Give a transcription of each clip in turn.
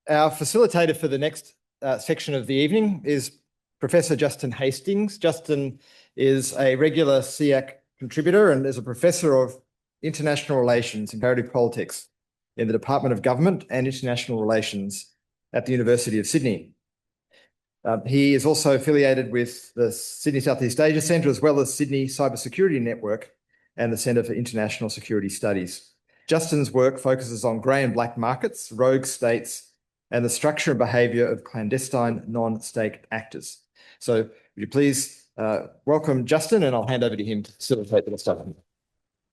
Our facilitator for the next section of the evening is Professor Justin Hastings. Justin is a regular SEAC contributor and is a professor of international relations and comparative politics in the Department of Government and International Relations at the University of Sydney. He is also affiliated with the Sydney Southeast Asia Centre, as well as Sydney Cybersecurity Network and the Centre for International Security Studies. Justin's work focuses on grey and black markets, rogue states, and the structure and behaviour of clandestine non-state actors. So would you please welcome Justin, and I'll hand over to him to facilitate the rest of it.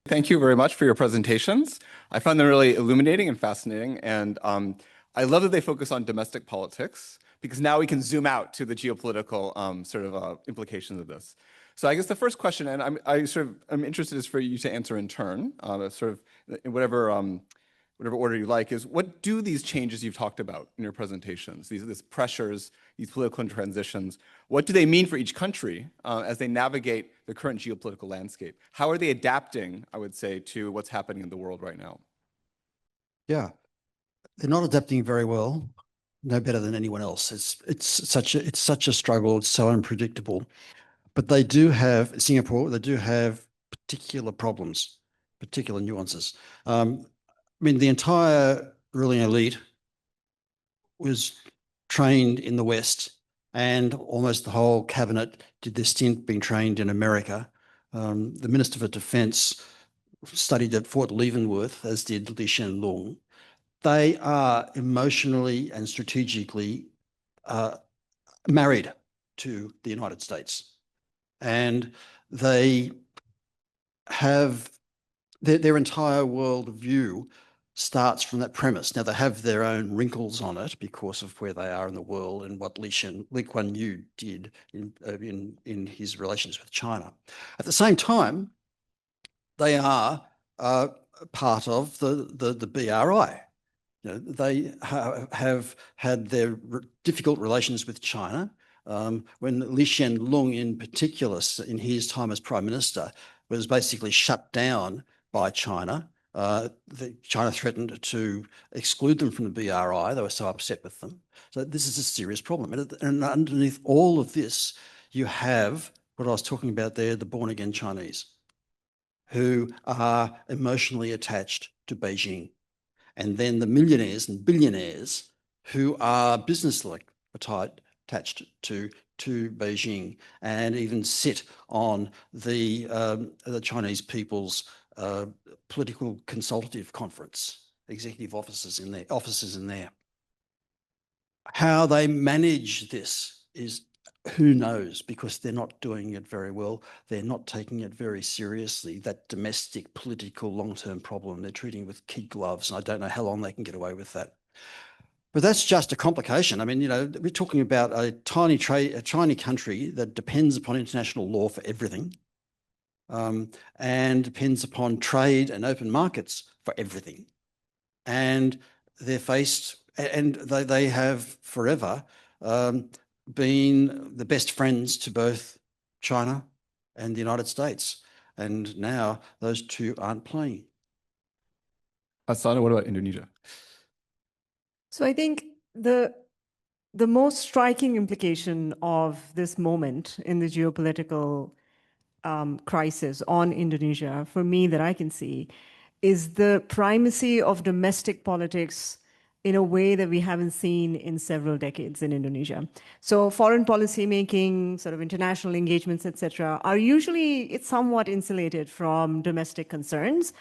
Thank you very much for your presentations. I found them really illuminating and fascinating, and I love that they focus on domestic politics, because now we can zoom out to the geopolitical implications of this. So I guess the first question, and I'm interested, is for you to answer in turn, in whatever order you like, is what do these changes you've talked about in your presentations, these pressures, these political transitions, what do they mean for each country as they navigate the current geopolitical landscape? How are they adapting, I would say, to what's happening in the world right now? Yeah, they're not adapting very well. No better than anyone else. It's such a struggle. It's so unpredictable. But they do have Singapore. They do have particular problems, particular nuances. I mean, the entire ruling elite was trained in the West, and almost the whole cabinet did their stint being trained in America. The Minister for Defence studied at Fort Leavenworth, as did Lee Hsien Loong. They are emotionally and strategically married to the United States. And they have their entire worldview starts from that premise. Now, they have their own wrinkles on it because of where they are in the world and what Lee Kuan Yew did in his relations with China. At the same time, they are part of the BRI. You know, they have had their difficult relations with China. When Lee Hsien Loong, in particular, in his time as Prime Minister, was basically shut down by China. China threatened to exclude them from the BRI. They were so upset with them. So this is a serious problem. And underneath all of this, you have what I was talking about there, the born-again Chinese, who are emotionally attached to Beijing. And then the millionaires and billionaires who are business-like attached to Beijing, and even sit on the Chinese People's Political Consultative Conference, executive offices in there. How they manage this is who knows, because they're not doing it very well. They're not taking it very seriously, that domestic political long-term problem. They're treating with kid gloves, and I don't know how long they can get away with that. But that's just a complication. I mean, you know, we're talking about a tiny country that depends upon international law for everything, and depends upon trade and open markets for everything. And they're faced, and they have forever been the best friends to both China and the United States. And now those two aren't playing. Asana, what about Indonesia? So I think the most striking implication of this moment in the geopolitical crisis on Indonesia, for me, that I can see, is the primacy of domestic politics in a way that we haven't seen in several decades in Indonesia. So foreign policy making, sort of international engagements, etc., are usually, it's somewhat insulated from domestic concerns.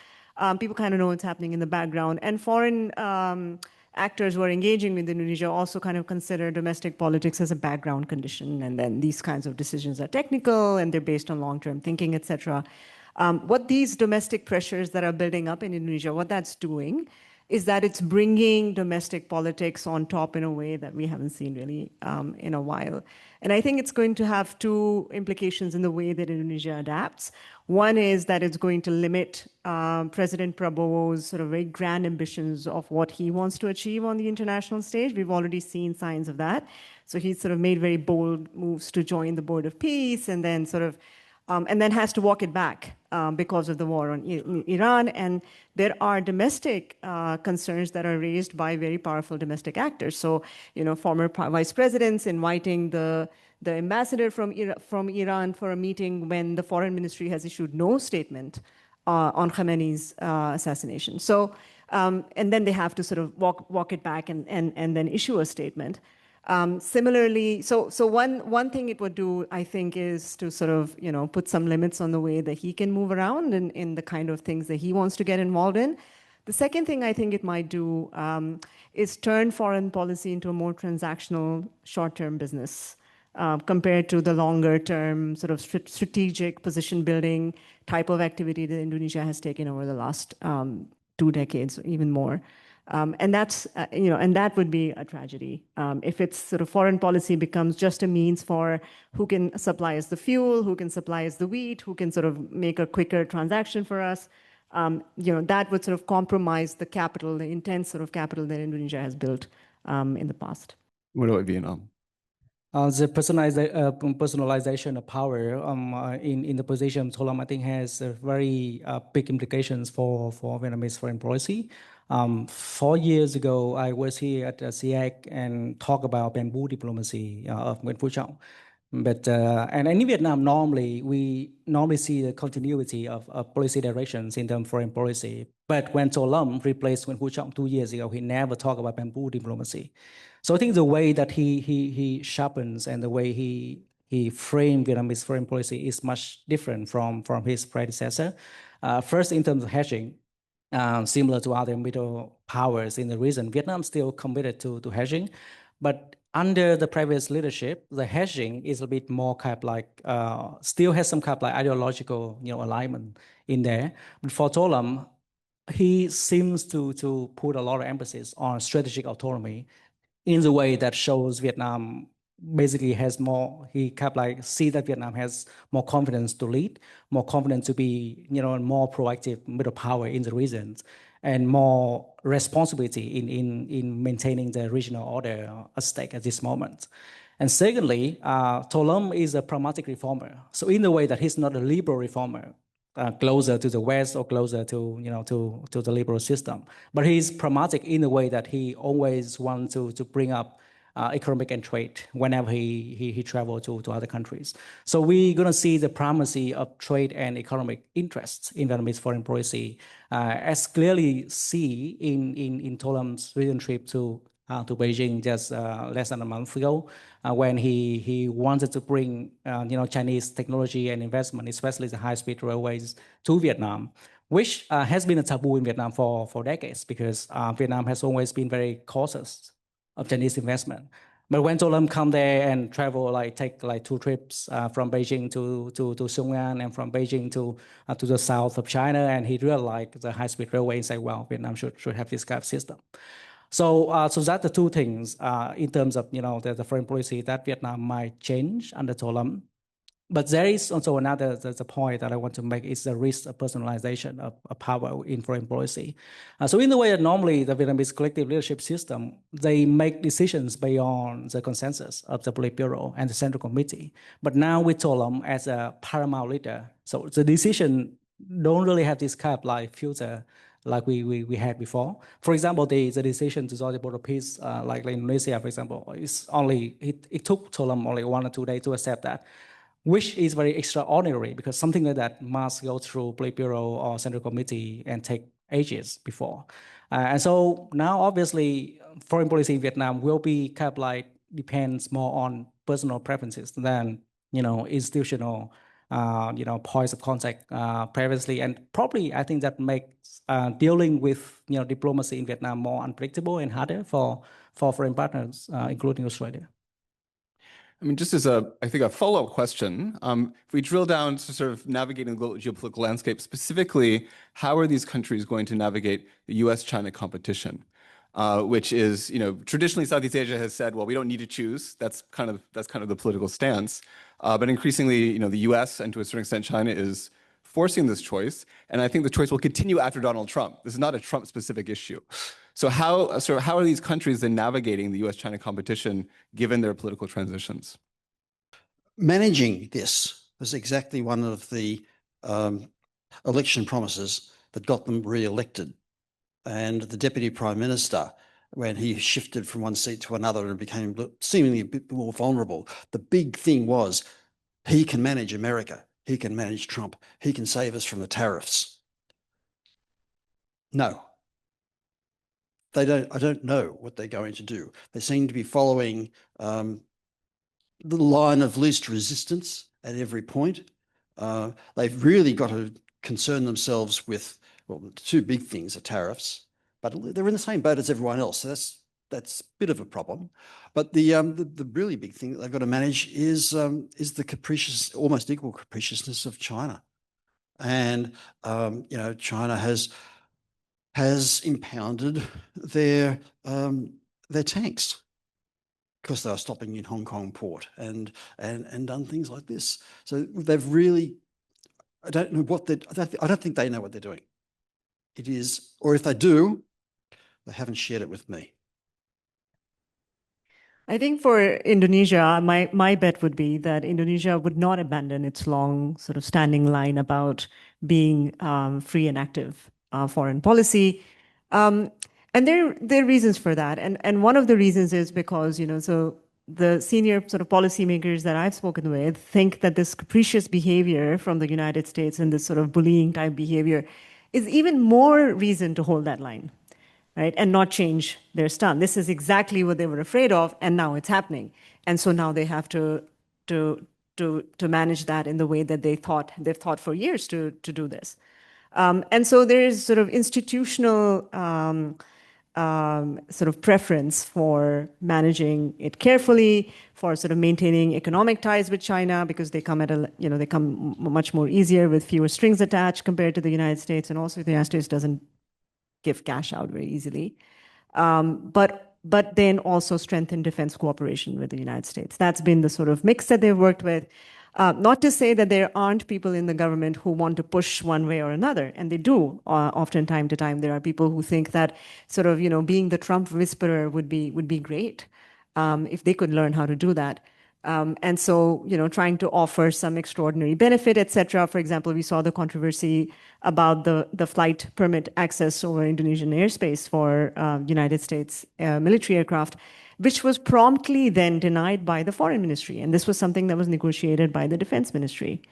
People kind of know what's happening in the background, and foreign actors who are engaging with Indonesia also kind of consider domestic politics as a background condition, and then these kinds of decisions are technical and they're based on long-term thinking, etc. What these domestic pressures that are building up in Indonesia, what that's doing is that it's bringing domestic politics on top in a way that we haven't seen really in a while. And I think it's going to have two implications in the way that Indonesia adapts. One is that it's going to limit President Prabowo's sort of very grand ambitions of what he wants to achieve on the international stage. We've already seen signs of that. So he's sort of made very bold moves to join the Board of Peace, and then sort of and then has to walk it back because of the war on Iran. And there are domestic concerns that are raised by very powerful domestic actors. So, former vice presidents inviting the ambassador from Iran for a meeting when the foreign ministry has issued no statement on Khamenei's assassination. So, and then they have to sort of walk it back and then issue a statement. Similarly, so one thing it would do, I think, is to sort of, put some limits on the way that he can move around in the kind of things that he wants to get involved in. The second thing I think it might do is turn foreign policy into a more transactional, short-term business compared to the longer-term sort of strategic position-building type of activity that Indonesia has taken over the last 2 decades, or even more. And that's, and that would be a tragedy. If its sort of foreign policy becomes just a means for who can supply us the fuel, who can supply us the wheat, who can sort of make a quicker transaction for us, that would sort of compromise the capital, the intense sort of capital that Indonesia has built in the past. What about Vietnam? The personalization of power in the position of Tholam, I think, has very big implications for Vietnamese foreign policy. 4 years ago, I was here at Khac and talked about bamboo diplomacy of Nguyen Phu Trọng. But and in Vietnam, we normally see the continuity of policy directions in terms of foreign policy. But when Tholam replaced Nguyen Phu Trọng 2 years ago, he never talked about bamboo diplomacy. So I think the way that he sharpens and the way he framed Vietnamese foreign policy is much different from his predecessor. First, in terms of hedging, similar to other middle powers in the region, Vietnam still committed to hedging, but under the previous leadership, the hedging is a bit more kind of like still has some kind of like ideological alignment in there. But for Tholam, he seems to put a lot of emphasis on strategic autonomy in the way that shows Vietnam basically has more, he kept like see that Vietnam has more confidence to lead, more confidence to be, more proactive middle power in the regions, and more responsibility in maintaining the regional order at stake at this moment. And secondly, Tholam is a pragmatic reformer. So in the way that he's not a liberal reformer, closer to the West or closer to the liberal system, but he's pragmatic in the way that he always wants to bring up economic and trade whenever he travels to other countries. So we're going to see the primacy of trade and economic interests in Vietnamese foreign policy, as clearly see in Tholam's recent trip to Beijing just less than a month ago, when he wanted to bring Chinese technology and investment, especially the high-speed railways, to Vietnam, which has been a taboo in Vietnam for decades, because Vietnam has always been very cautious of Chinese investment. But when Tholam come there and travel, take 2 trips from Beijing to Nguyen and from Beijing to the south of China, and he really liked the high-speed railway and say, well, Vietnam should have this kind of system. So that's the 2 things in terms of the foreign policy that Vietnam might change under Tholam. But there is also another the point that I want to make is the risk of personalization of power in foreign policy. So in the way that normally the Vietnamese collective leadership system, they make decisions beyond the consensus of the Politburo and the Central Committee. But now with Tholam as a paramount leader, so the decision don't really have this kind of like filter like we had before. For example, the decision to join the Board of Peace, like in Indonesia, for example, it took Tholam only 1 or 2 days to accept that, which is very extraordinary because something like that must go through Politburo or Central Committee and take ages before. And so now, obviously, foreign policy in Vietnam will be kind of like depends more on personal preferences than institutional points of contact previously, and probably I think that makes dealing with diplomacy in Vietnam more unpredictable and harder for foreign partners, including Australia. I mean, just as I think a follow-up question, if we drill down to sort of navigating the global geopolitical landscape, specifically, how are these countries going to navigate the US-China competition, which is, traditionally Southeast Asia has said, well, we don't need to choose. That's kind of the political stance. But increasingly, the US and to a certain extent China is forcing this choice, and I think the choice will continue after Donald Trump. This is not a Trump-specific issue. So how are these countries then navigating the US-China competition given their political transitions? Managing this was exactly one of the election promises that got them re-elected. And the Deputy Prime Minister, when he shifted from one seat to another and became seemingly a bit more vulnerable, the big thing was he can manage America. He can manage Trump. He can save us from the tariffs. No. I don't know what they're going to do. They seem to be following the line of least resistance at every point. They've really got to concern themselves with, well, the two big things are tariffs, but they're in the same boat as everyone else. So that's a bit of a problem. But the really big thing that they've got to manage is the capricious, almost equal capriciousness of China. And China has impounded their tanks because they were stopping in Hong Kong port and done things like this. So they've really, I don't know what I don't think they know what they're doing. It is, or if they do, they haven't shared it with me. I think for Indonesia, my bet would be that Indonesia would not abandon its long sort of standing line about being free and active foreign policy. And there are reasons for that. And one of the reasons is because, so the senior sort of policymakers that I've spoken with think that this capricious behavior from the United States and this sort of bullying type behavior is even more reason to hold that line. Right, and not change their stand. This is exactly what they were afraid of, and now it's happening. And so now they have to manage that in the way that they've thought for years to do this. And so there is sort of institutional sort of preference for managing it carefully, for sort of maintaining economic ties with China because they come they come much more easier with fewer strings attached compared to the United States, and also the United States doesn't give cash out very easily, but then also strengthen defense cooperation with the United States. That's been the sort of mix that they've worked with. Not to say that there aren't people in the government who want to push one way or another, and they do often time to time. There are people who think that sort of being the Trump whisperer would be great if they could learn how to do that. And so, trying to offer some extraordinary benefit, et cetera. For example, we saw the controversy about the flight permit access over Indonesian airspace for United States military aircraft, which was promptly then denied by the foreign ministry. And this was something that was negotiated by the defense ministry.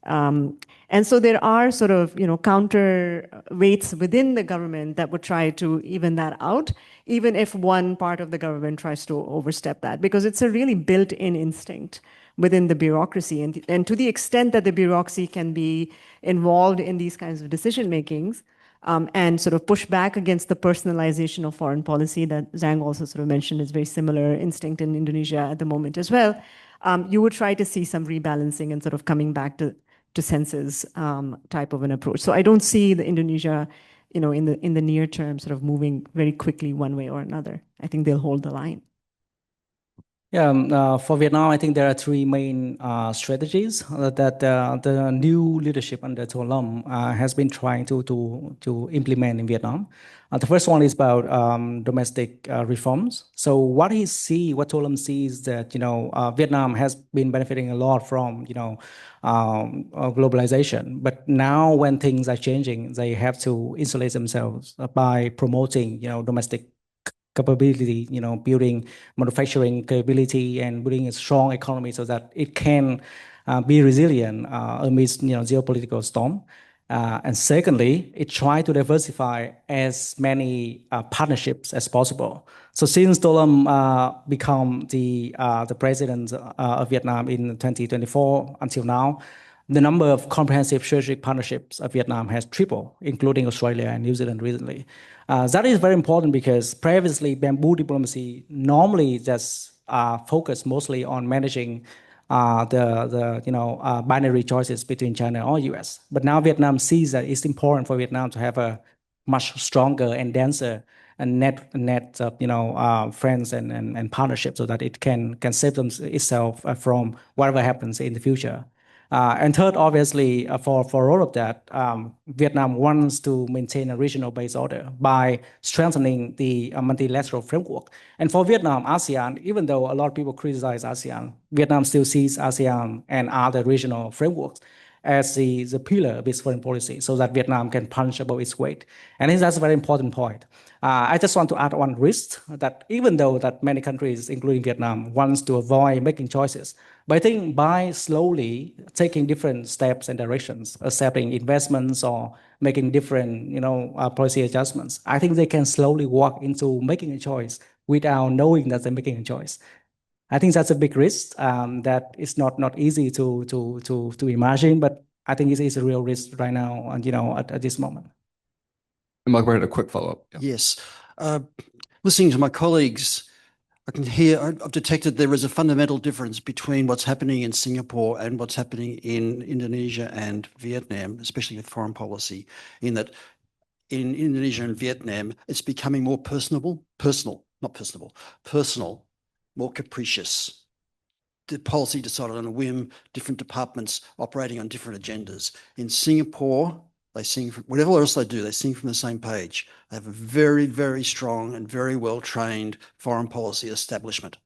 And so there are sort of, counterweights within the government that would try to even that out, even if one part of the government tries to overstep that, because it's a really built-in instinct within the bureaucracy. And to the extent that the bureaucracy can be involved in these kinds of decision makings and sort of push back against the personalization of foreign policy that Giang also sort of mentioned is very similar instinct in Indonesia at the moment as well, you would try to see some rebalancing and sort of coming back to senses type of an approach. So I don't see the Indonesia, in the near term sort of moving very quickly one way or another. I think they'll hold the line. Yeah, for Vietnam, I think there are three main strategies that the new leadership under To Lam has been trying to implement in Vietnam. The first one is about domestic reforms. So what To Lam sees that Vietnam has been benefiting a lot from globalization, but now when things are changing, they have to insulate themselves by promoting domestic capability, building manufacturing capability and building a strong economy so that it can be resilient amidst geopolitical storm. And secondly, it tried to diversify as many partnerships as possible. So since To Lam become the president of Vietnam in 2024 until now, the number of comprehensive strategic partnerships of Vietnam has tripled, including Australia and New Zealand recently. That is very important because previously bamboo diplomacy normally just focused mostly on managing the binary choices between China or US. But now Vietnam sees that it's important for Vietnam to have a much stronger and denser and net friends and partnerships so that it can save itself from whatever happens in the future. And third, obviously, for all of that, Vietnam wants to maintain a regional based order by strengthening the multilateral framework. And for Vietnam, ASEAN, even though a lot of people criticize ASEAN, Vietnam still sees ASEAN and other regional frameworks as the pillar of its foreign policy so that Vietnam can punch above its weight. And I think that's a very important point. I just want to add one risk that even though that many countries, including Vietnam, wants to avoid making choices, but I think by slowly taking different steps and directions, accepting investments or making different, policy adjustments, I think they can slowly walk into making a choice without knowing that they're making a choice. I think that's a big risk that is not easy to imagine, but I think it is a real risk right now, and at this moment. And Margaret, a quick follow-up. Yeah. Yes. Listening to my colleagues, I can hear, I've detected there is a fundamental difference between what's happening in Singapore and what's happening in Indonesia and Vietnam, especially with foreign policy, in that in Indonesia and Vietnam, it's becoming more personal, more capricious. The policy decided on a whim, different departments operating on different agendas. In Singapore, they sing from whatever else they do, they sing from the same page. They have a very, very strong and very well-trained foreign policy establishment.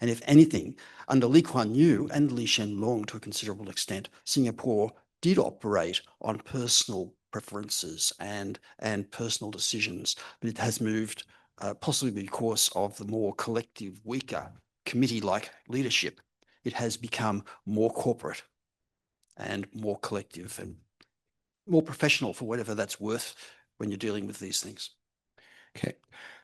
And if anything, under Lee Kuan Yew and Lee Hsien Loong to a considerable extent, Singapore did operate on personal preferences and personal decisions, but it has moved possibly because of the more collective, weaker committee-like leadership. It has become more corporate and more collective and more professional, for whatever that's worth when you're dealing with these things. Okay.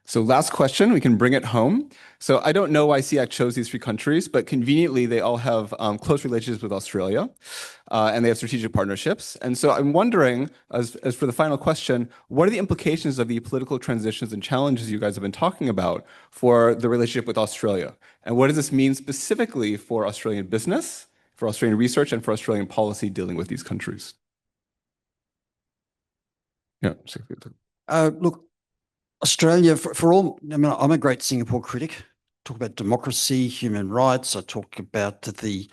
So last question, we can bring it home. So I don't know why SEAC chose these three countries, but conveniently they all have close relationships with Australia and they have strategic partnerships. And so I'm wondering, as for the final question, what are the implications of the political transitions and challenges you guys have been talking about for the relationship with Australia? And what does this mean specifically for Australian business, for Australian research, and for Australian policy dealing with these countries? Yeah. Look, Australia, for all, I mean, I'm a great Singapore critic. Talk about democracy, human rights. I talk about the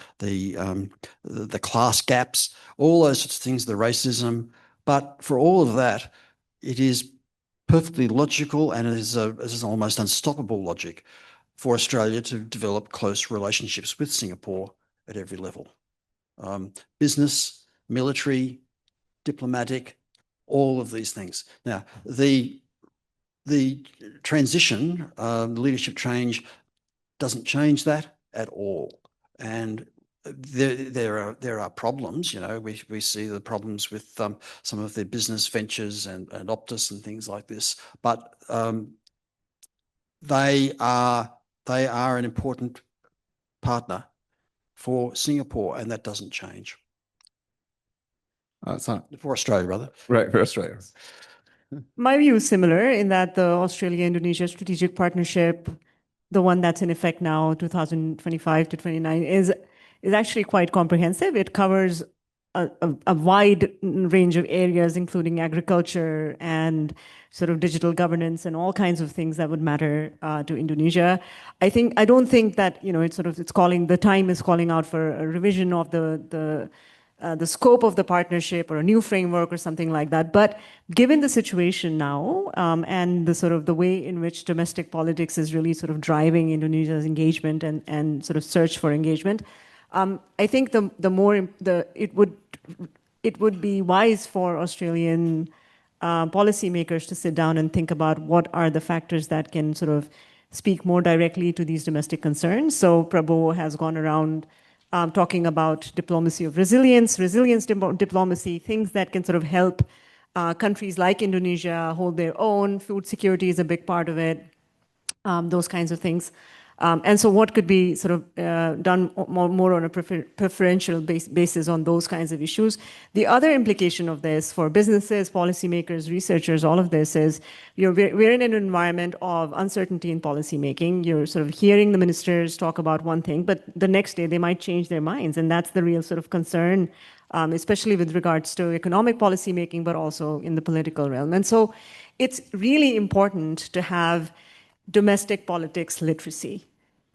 class gaps, all those sorts of things, the racism. But for all of that, it is perfectly logical, and it is an almost unstoppable logic for Australia to develop close relationships with Singapore at every level. Business, military, diplomatic, all of these things. Now, the transition, the leadership change doesn't change that at all. And there are problems, we see the problems with some of their business ventures and Optus and things like this, but they are an important partner for Singapore, and that doesn't change. It's not for Australia, rather. right for Australia. My view is similar in that the Australia-Indonesia strategic partnership, the one that's in effect now, 2025 to 29, is actually quite comprehensive. It covers a wide range of areas, including agriculture and sort of digital governance and all kinds of things that would matter to Indonesia. I don't think that the time is calling out for a revision of the scope of the partnership or a new framework or something like that. But given the situation now and the way in which domestic politics is really sort of driving Indonesia's engagement and sort of search for engagement, I think it would be wise for Australian policymakers to sit down and think about what are the factors that can sort of speak more directly to these domestic concerns. So Prabowo has gone around talking about diplomacy of resilience diplomacy, things that can sort of help countries like Indonesia hold their own. Food security is a big part of it, those kinds of things. And so what could be sort of done more on a preferential basis on those kinds of issues. The other implication of this for businesses, policymakers, researchers, all of this is we're in an environment of uncertainty in policymaking. You're sort of hearing the ministers talk about one thing, but the next day they might change their minds. And that's the real sort of concern, especially with regards to economic policymaking, but also in the political realm. And so it's really important to have domestic politics literacy.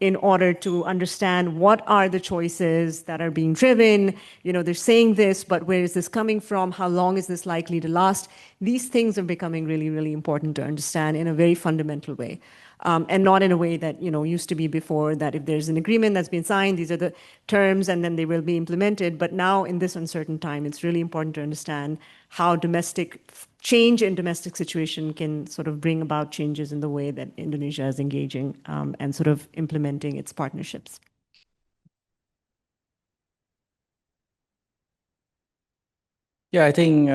in order to understand what are the choices that are being driven. They're saying this, but where is this coming from? How long is this likely to last? These things are becoming really, really important to understand in a very fundamental way. And not in a way that used to be before, that if there's an agreement that's been signed, these are the terms, and then they will be implemented. But now, in this uncertain time, it's really important to understand how change in domestic situation can sort of bring about changes in the way that Indonesia is engaging and sort of implementing its partnerships. Yeah, I think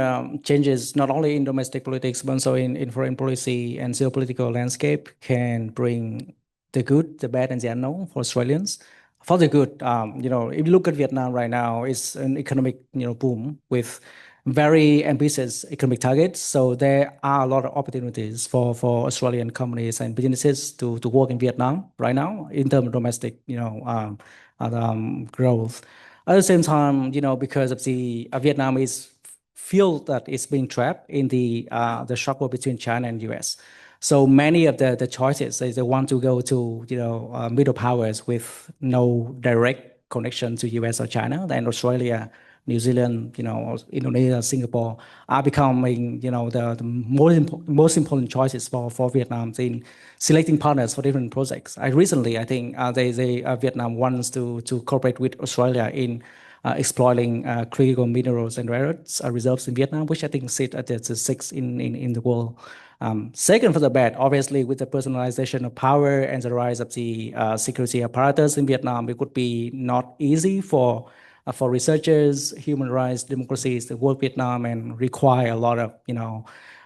changes not only in domestic politics, but also in foreign policy and geopolitical landscape can bring the good, the bad, and the unknown for Australians. For the good, if you look at Vietnam right now, it's an economic, boom with very ambitious economic targets. So there are a lot of opportunities for Australian companies and businesses to work in Vietnam right now in terms of domestic, growth. At the same time, because of the Vietnam is feel that it's being trapped in the struggle between China and US. So many of the choices they want to go to middle powers with no direct connection to US or China. Then Australia, New Zealand, Indonesia, Singapore are becoming the most important choices for Vietnam in selecting partners for different projects. I think Vietnam wants to cooperate with Australia in exploiting critical minerals and rare earths reserves in Vietnam, which I think sit at the sixth in the world. Second, for the bad, obviously, with the personalization of power and the rise of the security apparatus in Vietnam, it could be not easy for researchers, human rights, democracies to work Vietnam and require a lot of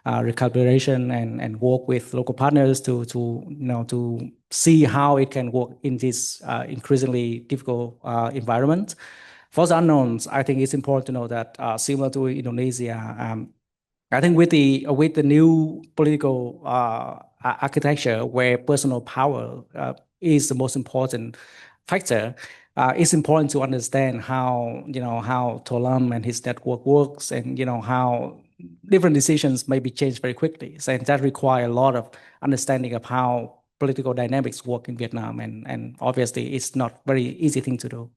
recalibration and work with local partners to see how it can work in this increasingly difficult environment. For the unknowns, I think it's important to know that similar to Indonesia, I think with the new political architecture where personal power is the most important factor, it's important to understand how Tolam and his network works, and how different decisions may be changed very quickly. So that requires a lot of understanding of how political dynamics work in Vietnam, and obviously it's not very easy thing to do.